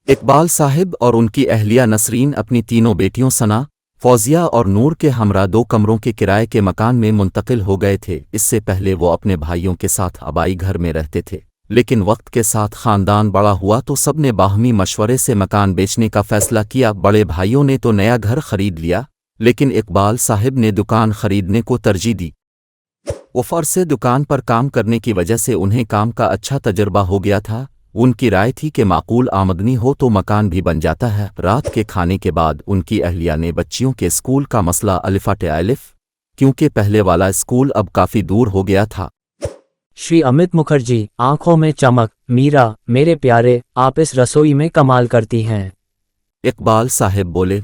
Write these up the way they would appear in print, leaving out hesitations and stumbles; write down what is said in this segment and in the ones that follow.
اقبال صاحب اور ان کی اہلیہ نسرین اپنی تینوں بیٹیوں ثنا، فوزیہ اور نور کے ہمراہ 2 کمروں کے کرائے کے مکان میں منتقل ہو گئے تھے۔ اس سے پہلے وہ اپنے بھائیوں کے ساتھ آبائی گھر میں رہتے تھے، لیکن وقت کے ساتھ خاندان بڑا ہوا تو سب نے باہمی مشورے سے مکان بیچنے کا فیصلہ کیا۔ بڑے بھائیوں نے تو نیا گھر خرید لیا، لیکن اقبال صاحب نے دکان خریدنے کو ترجیح دی۔ وفر سے دکان پر کام کرنے کی وجہ سے انہیں کام کا اچھا تجربہ ہو گیا تھا۔ ان کی رائے تھی کہ معقول آمدنی ہو تو مکان بھی بن جاتا ہے۔ رات کے کھانے کے بعد ان کی اہلیہ نے بچیوں کے اسکول کا مسئلہ الف کیونکہ پہلے والا اسکول اب کافی دور ہو گیا تھا۔ شری امت مکھرجی، آنکھوں میں چمک۔ میرا، میرے پیارے، آپ اس رسوئی میں کمال کرتی ہیں۔ اقبال صاحب بولے۔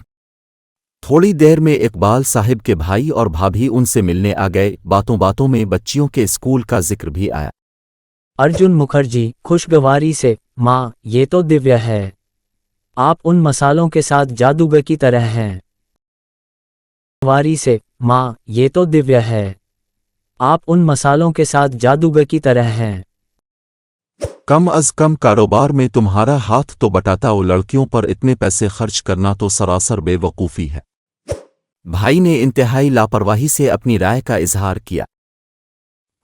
تھوڑی دیر میں اقبال صاحب کے بھائی اور بھابھی ان سے ملنے آ گئے۔ باتوں باتوں میں بچیوں کے اسکول کا ذکر بھی آیا۔ ارجن مکھرجی خوشگواری سے، ماں یہ تو دیویہ ہے، آپ ان مسالوں کے ساتھ جادوگر کی طرح ہیں۔ خوشگواری سے، ماں یہ تو دیویہ ہے، آپ ان مسالوں کے ساتھ جادوگر کی طرح ہیں۔ کم از کم کاروبار میں تمہارا ہاتھ تو بٹاتا ہو، لڑکیوں پر اتنے پیسے خرچ کرنا تو سراسر بے وقوفی ہے۔ بھائی نے انتہائی لاپرواہی سے اپنی رائے کا اظہار کیا۔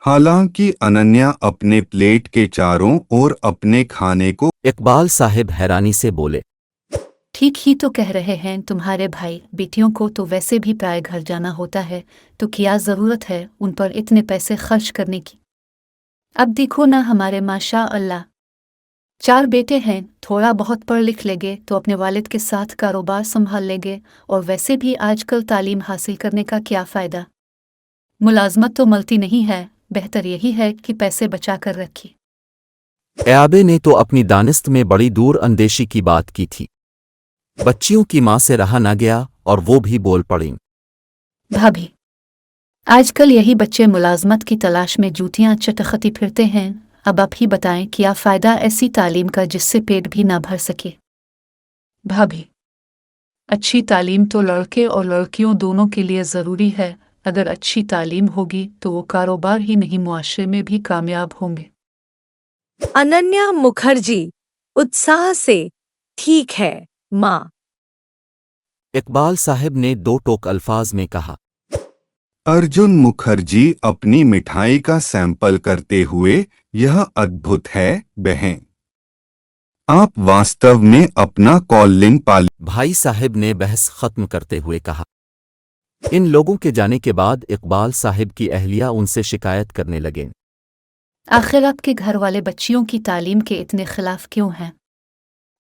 حالانکہ اننیا اپنے پلیٹ کے چاروں اور اپنے کھانے کو اقبال صاحب حیرانی سے بولے۔ ٹھیک ہی تو کہہ رہے ہیں تمہارے بھائی، بیٹیوں کو تو ویسے بھی پرائے گھر جانا ہوتا ہے، تو کیا ضرورت ہے ان پر اتنے پیسے خرچ کرنے کی؟ اب دیکھو نا ہمارے ماشاء اللہ 4 بیٹے ہیں، تھوڑا بہت پڑھ لکھ لیں گے تو اپنے والد کے ساتھ کاروبار سنبھال لیں گے، اور ویسے بھی آج کل تعلیم حاصل کرنے کا کیا فائدہ؟ ملازمت تو ملتی نہیں ہے، بہتر یہی ہے کہ پیسے بچا کر رکھی۔ ایابے نے تو اپنی دانست میں بڑی دور اندیشی کی بات کی تھی۔ بچیوں کی ماں سے رہا نہ گیا اور وہ بھی بول پڑیں۔ بھابھی، آج کل یہی بچے ملازمت کی تلاش میں جوتیاں چٹختی پھرتے ہیں، اب آپ ہی بتائیں کیا فائدہ ایسی تعلیم کا جس سے پیٹ بھی نہ بھر سکے؟ بھابھی، اچھی تعلیم تو لڑکے اور لڑکیوں دونوں کے لیے ضروری ہے۔ اگر اچھی تعلیم ہوگی تو وہ کاروبار ہی نہیں معاشرے میں بھی کامیاب ہوں گے۔ اننیا مکھرجی اتساہ سے، ٹھیک ہے ماں۔ اقبال صاحب نے 2 ٹوک الفاظ میں کہا۔ ارجن مکھرجی اپنی مٹھائی کا سیمپل کرتے ہوئے، یہ ادبھت ہے بہن، آپ واستو میں اپنا کالنگ پال۔ بھائی صاحب نے بحث ختم کرتے ہوئے کہا۔ ان لوگوں کے جانے کے بعد اقبال صاحب کی اہلیہ ان سے شکایت کرنے لگیں۔ آخر آپ کے گھر والے بچیوں کی تعلیم کے اتنے خلاف کیوں ہیں؟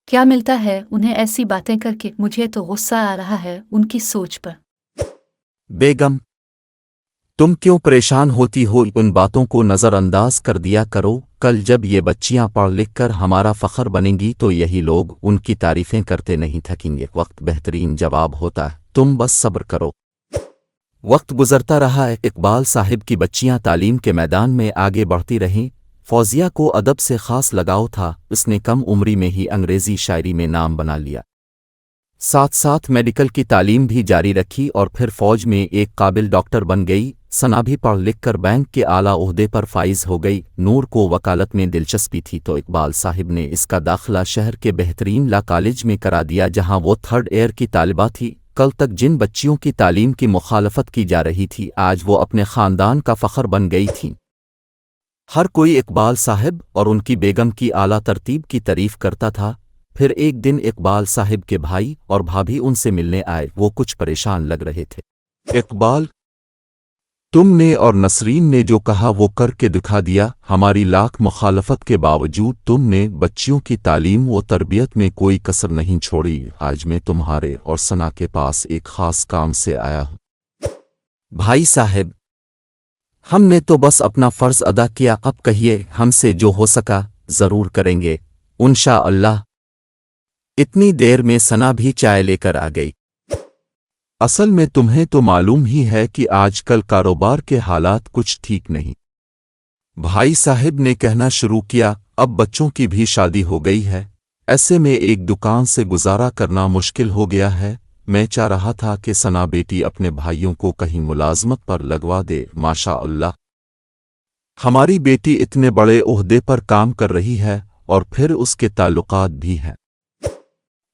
کیا ملتا ہے انہیں ایسی باتیں کر کے؟ مجھے تو غصہ آ رہا ہے ان کی سوچ پر۔ بیگم، تم کیوں پریشان ہوتی ہو؟ ان باتوں کو نظر انداز کر دیا کرو۔ کل جب یہ بچیاں پڑھ لکھ کر ہمارا فخر بنیں گی تو یہی لوگ ان کی تعریفیں کرتے نہیں تھکیں گے۔ وقت بہترین جواب ہوتا ہے، تم بس صبر کرو۔ وقت گزرتا رہا ہے، اقبال صاحب کی بچیاں تعلیم کے میدان میں آگے بڑھتی رہیں۔ فوزیہ کو ادب سے خاص لگاؤ تھا، اس نے کم عمری میں ہی انگریزی شاعری میں نام بنا لیا، ساتھ ساتھ میڈیکل کی تعلیم بھی جاری رکھی اور پھر فوج میں ایک قابل ڈاکٹر بن گئی۔ ثنا بھی پڑھ لکھ کر بینک کے اعلیٰ عہدے پر فائز ہو گئی۔ نور کو وکالت میں دلچسپی تھی تو اقبال صاحب نے اس کا داخلہ شہر کے بہترین لا کالج میں کرا دیا جہاں وہ 3rd ایئر کی طالبہ تھی۔ کل تک جن بچیوں کی تعلیم کی مخالفت کی جا رہی تھی آج وہ اپنے خاندان کا فخر بن گئی تھیں۔ ہر کوئی اقبال صاحب اور ان کی بیگم کی اعلیٰ ترتیب کی تعریف کرتا تھا۔ پھر ایک دن اقبال صاحب کے بھائی اور بھابھی ان سے ملنے آئے، وہ کچھ پریشان لگ رہے تھے۔ اقبال، تم نے اور نسرین نے جو کہا وہ کر کے دکھا دیا۔ ہماری لاکھ مخالفت کے باوجود تم نے بچیوں کی تعلیم و تربیت میں کوئی کسر نہیں چھوڑی۔ آج میں تمہارے اور ثنا کے پاس ایک خاص کام سے آیا ہوں۔ بھائی صاحب، ہم نے تو بس اپنا فرض ادا کیا، اب کہیے ہم سے جو ہو سکا ضرور کریں گے انشاءاللہ۔ اتنی دیر میں ثنا بھی چائے لے کر آ گئی۔ اصل میں تمہیں تو معلوم ہی ہے کہ آج کل کاروبار کے حالات کچھ ٹھیک نہیں۔ بھائی صاحب نے کہنا شروع کیا، اب بچوں کی بھی شادی ہو گئی ہے، ایسے میں ایک دکان سے گزارا کرنا مشکل ہو گیا ہے۔ میں چاہ رہا تھا کہ ثنا بیٹی اپنے بھائیوں کو کہیں ملازمت پر لگوا دے۔ ماشاء اللہ، ہماری بیٹی اتنے بڑے عہدے پر کام کر رہی ہے اور پھر اس کے تعلقات بھی ہیں۔